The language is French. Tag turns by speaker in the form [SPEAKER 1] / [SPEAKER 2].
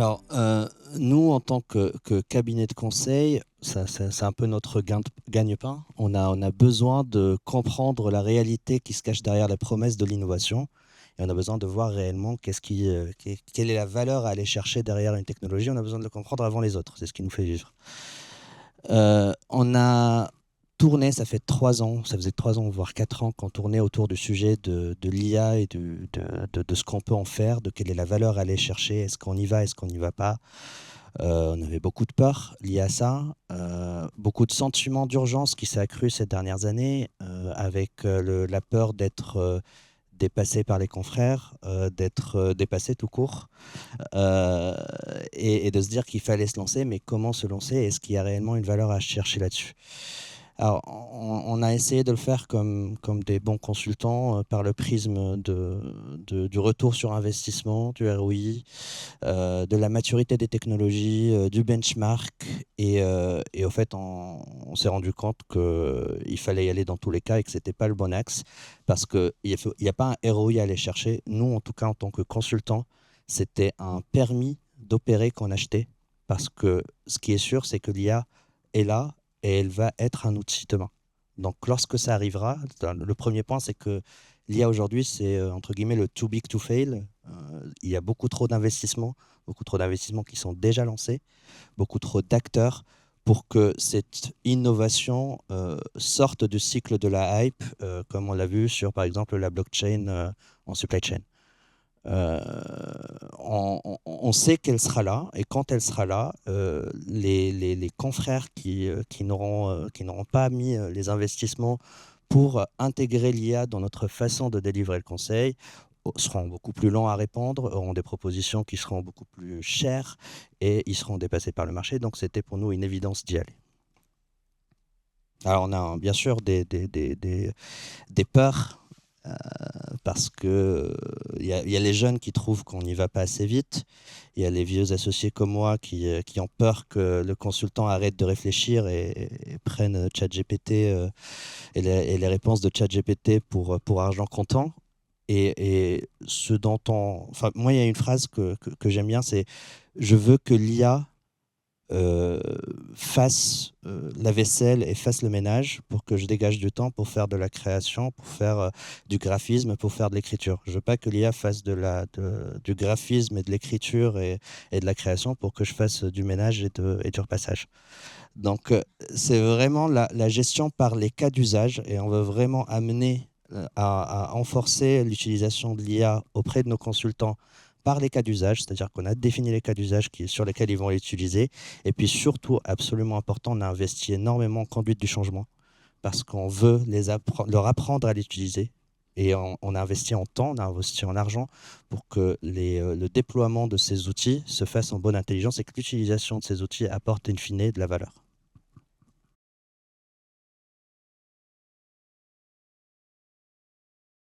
[SPEAKER 1] Alors, nous, en tant que cabinet de conseil, c'est un peu notre gagne-pain. On a besoin de comprendre la réalité qui se cache derrière la promesse de l'innovation. Et on a besoin de voir réellement quelle est la valeur à aller chercher derrière une technologie. On a besoin de le comprendre avant les autres. C'est ce qui nous fait vivre. On a tourné, ça fait 3 ans, ça faisait 3 ans, voire 4 ans qu'on tournait autour du sujet de l'IA et de ce qu'on peut en faire, de quelle est la valeur à aller chercher, est-ce qu'on y va, est-ce qu'on n'y va pas. On avait beaucoup de peur liées à ça, beaucoup de sentiments d'urgence qui s'est accru ces dernières années, avec la peur d'être dépassé par les confrères, d'être dépassé tout court, euh, et de se dire qu'il fallait se lancer, mais comment se lancer? Est-ce qu'il y a réellement une valeur à chercher là-dessus? Alors, on a essayé de le faire comme des bons consultants, par le prisme du retour sur investissement, du ROI, de la maturité des technologies, du benchmark. Et au fait, on s'est rendu compte qu'il fallait y aller dans tous les cas et que ce n'était pas le bon axe parce qu'il n'y a pas un ROI à aller chercher. Nous, en tout cas, en tant que consultants, c'était un permis d'opérer qu'on achetait parce que ce qui est sûr, c'est que l'IA est là et elle va être un outil demain. Donc, lorsque ça arrivera, le premier point, c'est que l'IA aujourd'hui, c'est entre guillemets le too big to fail. Il y a beaucoup trop d'investissements qui sont déjà lancés, beaucoup trop d'acteurs pour que cette innovation sorte du cycle de la hype, comme on l'a vu sur, par exemple, la blockchain en supply chain. Euh, on sait qu'elle sera là, et quand elle sera là, les confrères qui n'auront pas mis les investissements pour intégrer l'IA dans notre façon de délivrer le conseil seront beaucoup plus lents à répondre, auront des propositions qui seront beaucoup plus chères et ils seront dépassés par le marché. Donc c'était pour nous une évidence d'y aller. Alors on a bien sûr des peurs, parce que y a les jeunes qui trouvent qu'on n'y va pas assez vite. Il y a les vieux associés comme moi qui ont peur que le consultant arrête de réfléchir et prenne ChatGPT, et les réponses de ChatGPT pour argent comptant. Et ce dont enfin, moi, il y a une phrase que j'aime bien, c'est je veux que l'IA fasse la vaisselle et fasse le ménage pour que je dégage du temps pour faire de la création, pour faire du graphisme, pour faire de l'écriture. Je veux pas que l'IA fasse du graphisme et de l'écriture et de la création pour que je fasse du ménage et du repassage. Donc, c'est vraiment la gestion par les cas d'usage et on veut vraiment amener à renforcer l'utilisation de l'IA auprès de nos consultants par les cas d'usage, c'est-à-dire qu'on a défini les cas d'usage sur lesquels ils vont l'utiliser. Et puis surtout, absolument important, on a investi énormément en conduite du changement parce qu'on veut leur apprendre à l'utiliser. Et on a investi en temps, on a investi en argent pour que le déploiement de ces outils se fasse en bonne intelligence et que l'utilisation de ces outils apporte in fine de la valeur.